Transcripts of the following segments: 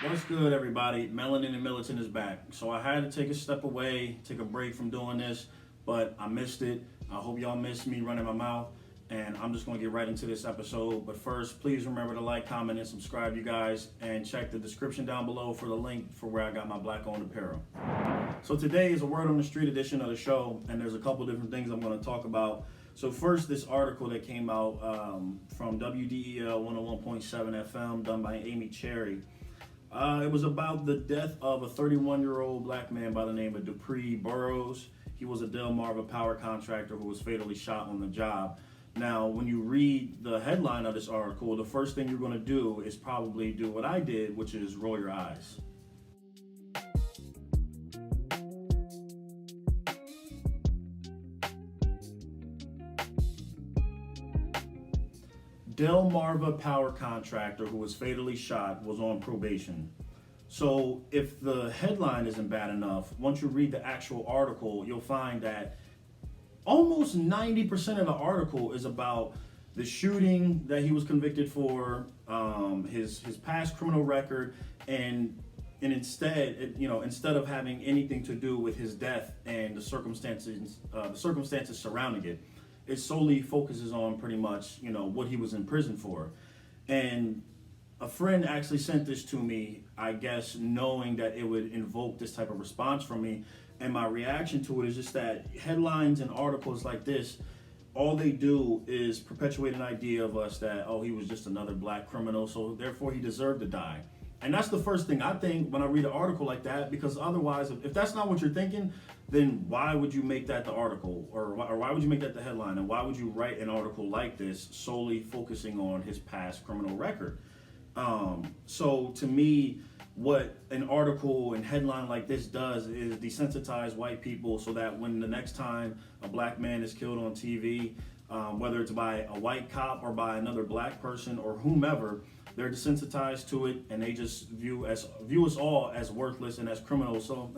What's good, everybody? Melanin Militant is back. So I had to take a step away, take a break from doing this, but I missed it. I hope y'all missed me running my mouth, and I'm just going to get right into this episode. But first, please remember to like, comment, and subscribe, you guys, and check the description down below for the link for where I got my black-owned apparel. So today is a word on the street edition of the show, and there's a couple different things I'm going to talk about. So first, this article that came out from WDEL 101.7 FM, done by Emmitt, Cherry. It was about the death of a 31-year-old black man by the name of Dupree Boroughs. He was a Delmarva power contractor who was fatally shot on the job. Now, when you read the headline of this article, the first thing you're going to do is probably do what I did, which is roll your eyes. Delmarva power contractor who was fatally shot was on probation. So if the headline isn't bad enough, once you read the actual article, you'll find that almost 90% of the article is about the shooting that he was convicted for, his past criminal record, and instead of having anything to do with his death and the circumstances surrounding it, it solely focuses on pretty much, what he was in prison for. And a friend actually sent this to me, I guess, knowing that it would invoke this type of response from me. And my reaction to it is just that headlines and articles like this, all they do is perpetuate an idea of us that, oh, he was just another black criminal, so therefore he deserved to die. And that's the first thing I think when I read an article like that, because otherwise, if that's not what you're thinking, then why would you make that the article, or why would you make that the headline, and why would you write an article like this solely focusing on his past criminal record? So to me, what an article and headline like this does is desensitize white people so that when the next time a black man is killed on TV, whether it's by a white cop or by another black person or whomever, they're desensitized to it, and they just view us all as worthless and as criminals. So,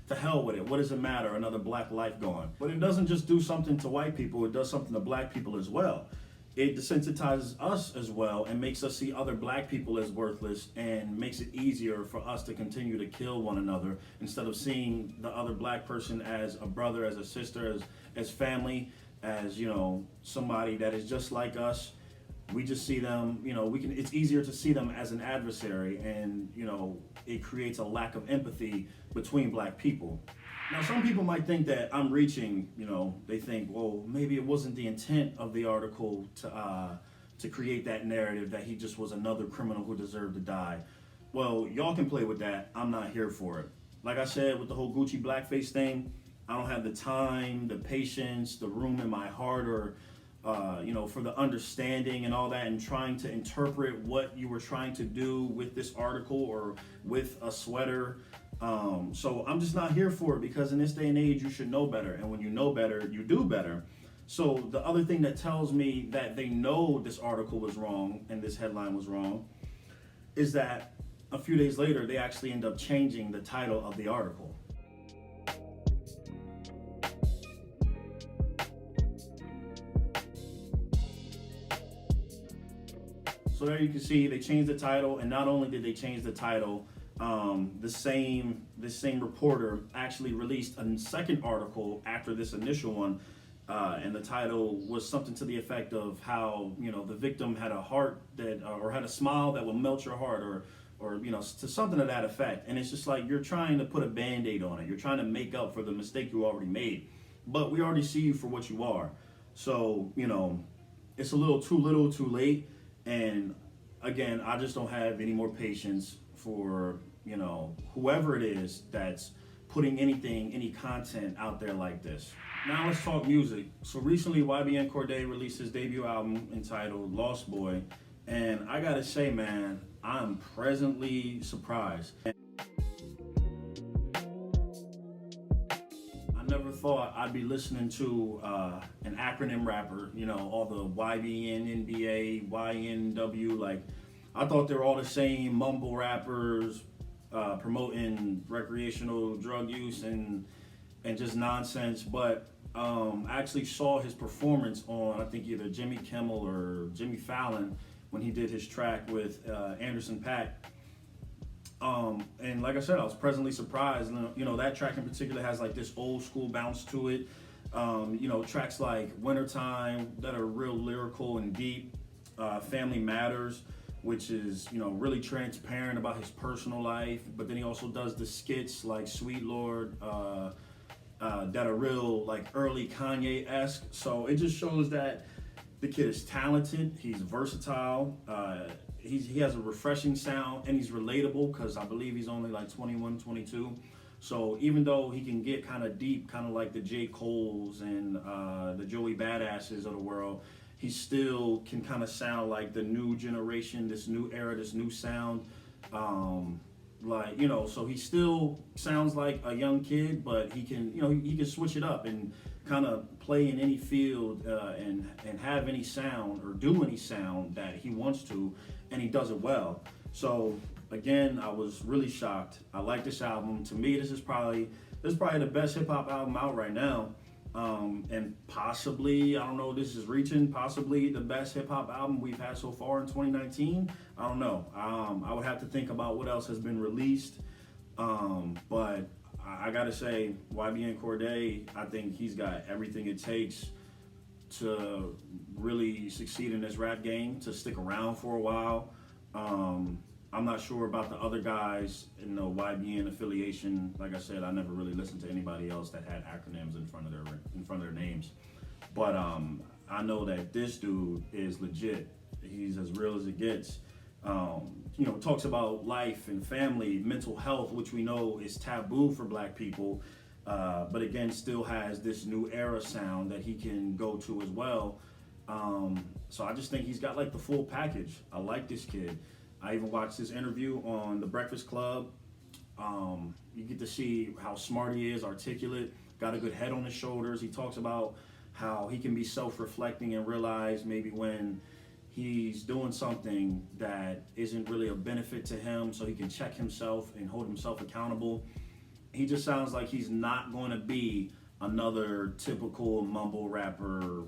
to hell with it. What does it matter? Another black life gone. But it doesn't just do something to white people, it does something to black people as well. It desensitizes us as well and makes us see other black people as worthless, and makes it easier for us to continue to kill one another instead of seeing the other black person as a brother, as a sister, as family, as, somebody that is just like us. We just see them, it's easier to see them as an adversary, and, it creates a lack of empathy between black people. Now, some people might think that I'm reaching, they think, well, maybe it wasn't the intent of the article to create that narrative that he just was another criminal who deserved to die. Well, y'all can play with that. I'm not here for it. Like I said, with the whole Gucci blackface thing, I don't have the time, the patience, the room in my heart, or for the understanding and all that, and trying to interpret what you were trying to do with this article or with a sweater. So I'm just not here for it, because in this day and age, you should know better. And when you know better, you do better. So the other thing that tells me that they know this article was wrong and this headline was wrong is that a few days later, they actually end up changing the title of the article. So there you can see they changed the title, and not only did they change the title, this same reporter actually released a second article after this initial one, and the title was something to the effect of how the victim had a heart that, or had a smile that will melt your heart, or to something to that effect. And it's just like you're trying to put a band-aid on it. You're trying to make up for the mistake you already made, but we already see you for what you are. So it's a little too late. And again, I just don't have any more patience for, whoever it is that's putting any content out there like this. Now let's talk music. So recently, YBN Cordae released his debut album entitled Lost Boy. And I gotta say, man, I'm pleasantly surprised. I never thought I'd be listening to an acronym rapper, all the YBN, NBA, YNW, like, I thought they were all the same mumble rappers promoting recreational drug use and just nonsense. But I actually saw his performance on, I think, either Jimmy Kimmel or Jimmy Fallon when he did his track with anderson.paak. And like I said, I was pleasantly surprised. You know, that track in particular has like this old school bounce to it. You know, tracks like Wintertime that are real lyrical and deep. Family Matters, which is, you know, really transparent about his personal life. But then he also does the skits like Sweet Lord, that are real like early Kanye-esque. So it just shows that the kid is talented. He's versatile. He has a refreshing sound, and he's relatable because I believe he's only like 21, 22. So even though he can get kind of deep, kind of like the J. Coles and the Joey Badasses of the world, he still can kind of sound like the new generation, this new era, this new sound. Like, you know, so he still sounds like a young kid, but he can, you know, he can switch it up and kind of play in any field and have any sound or do any sound that he wants to, and he does it well. So again, I was really shocked. I like this album. To me, this is probably the best hip hop album out right now. And possibly, I don't know, this is reaching possibly the best hip hop album we've had so far in 2019. I don't know. I would have to think about what else has been released. But I gotta say, YBN Cordae, I think he's got everything it takes to really succeed in this rap game, to stick around for a while. I'm not sure about the other guys in the YBN affiliation. Like I said, I never really listened to anybody else that had acronyms in front of their names. But I know that this dude is legit. He's as real as it gets. You know, talks about life and family, mental health, which we know is taboo for Black people. But again, still has this new era sound that he can go to as well. So I just think he's got like the full package. I like this kid. I even watched his interview on The Breakfast Club. You get to see how smart he is, articulate, got a good head on his shoulders. He talks about how he can be self-reflecting and realize maybe when he's doing something that isn't really a benefit to him, so he can check himself and hold himself accountable. He just sounds like he's not going to be another typical mumble rapper,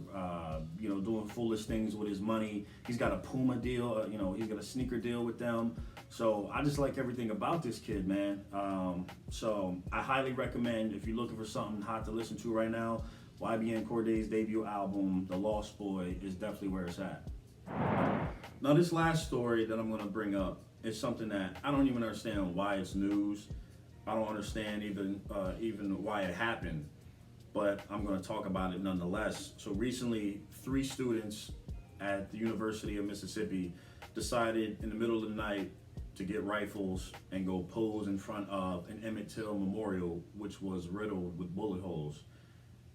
you know, doing foolish things with his money. He's got a Puma deal, you know, he's got a sneaker deal with them. So I just like everything about this kid, man. So I highly recommend, if you're looking for something hot to listen to right now, YBN Cordae's debut album, The Lost Boy, is definitely where it's at. Now this last story that I'm gonna bring up is something that I don't even understand why it's news. I don't understand even why it happened. But I'm going to talk about it nonetheless. So recently, 3 students at the University of Mississippi decided in the middle of the night to get rifles and go pose in front of an Emmett Till memorial, which was riddled with bullet holes.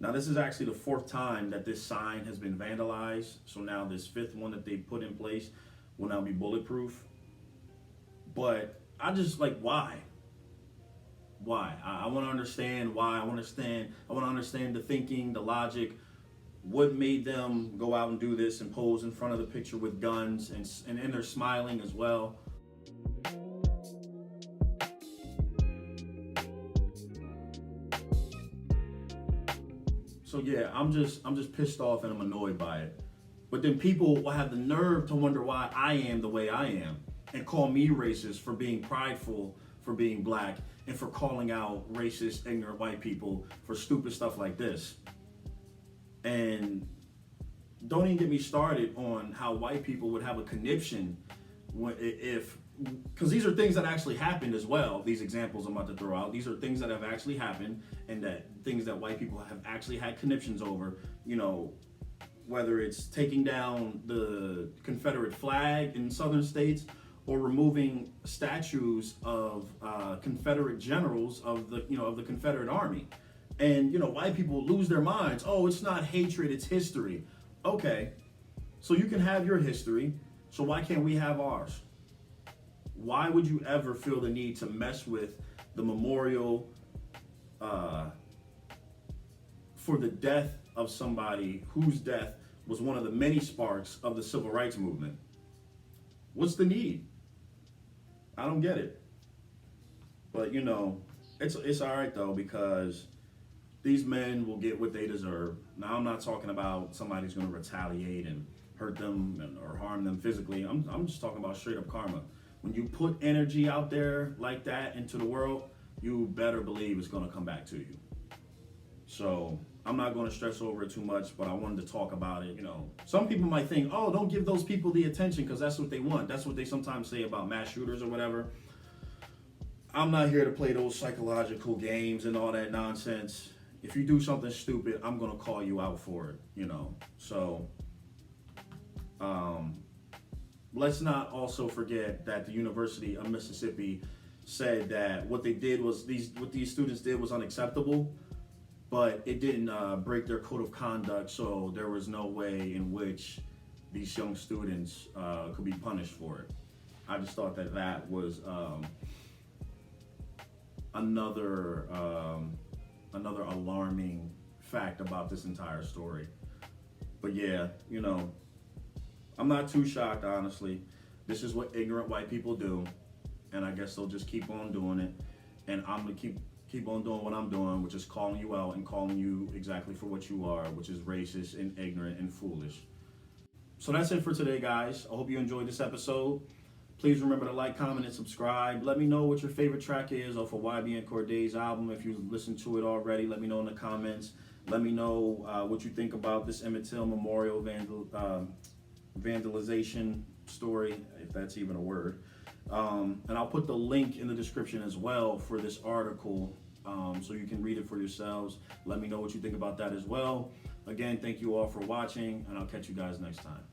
Now, this is actually the 4th time that this sign has been vandalized. So now this 5th one that they put in place will now be bulletproof. But I just like, why? Why? I want to understand why. I want to understand the thinking, the logic. What made them go out and do this and pose in front of the picture with guns and they're smiling as well. So yeah, I'm just pissed off and I'm annoyed by it. But then people will have the nerve to wonder why I am the way I am and call me racist for being prideful, for being Black, and for calling out racist, ignorant white people for stupid stuff like this. And don't even get me started on how white people would have a conniption because these are things that actually happened as well. These examples I'm about to throw out, these are things that have actually happened and that things that white people have actually had conniptions over, you know, whether it's taking down the Confederate flag in southern states or removing statues of Confederate generals of the Confederate Army. And, you know, white people lose their minds. Oh, it's not hatred, it's history. Okay, so you can have your history, so why can't we have ours? Why would you ever feel the need to mess with the memorial for the death of somebody whose death was one of the many sparks of the civil rights movement? What's the need? I don't get it. But, you know, it's all right, though, because these men will get what they deserve. Now, I'm not talking about somebody's going to retaliate and hurt them or harm them physically. I'm just talking about straight up karma. when you put energy out there like that into the world, you better believe it's going to come back to you. So I'm not going to stress over it too much, but I wanted to talk about it. Some people might think, oh, don't give those people the attention because that's what they want. That's what they sometimes say about mass shooters or whatever. I'm not here to play those psychological games and all that nonsense. If you do something stupid, I'm going to call you out for it, So let's not also forget that the University of Mississippi said that what they did was what these students did was unacceptable, but it didn't break their code of conduct, so there was no way in which these young students could be punished for it. I just thought that was another alarming fact about this entire story. But yeah, I'm not too shocked, honestly. This is what ignorant white people do, and I guess they'll just keep on doing it. And I'm gonna keep on doing what I'm doing, which is calling you out and calling you exactly for what you are, which is racist and ignorant and foolish. So that's it for today, guys. I hope you enjoyed this episode. Please remember to like, comment, and subscribe. Let me know what your favorite track is off of YBN Corday's album. If you've listened to it already, let me know in the comments. Let me know what you think about this Emmett Till Memorial vandalization story, if that's even a word. And I'll put the link in the description as well for this article, so you can read it for yourselves. Let me know what you think about that as well. Again, thank you all for watching, and I'll catch you guys next time.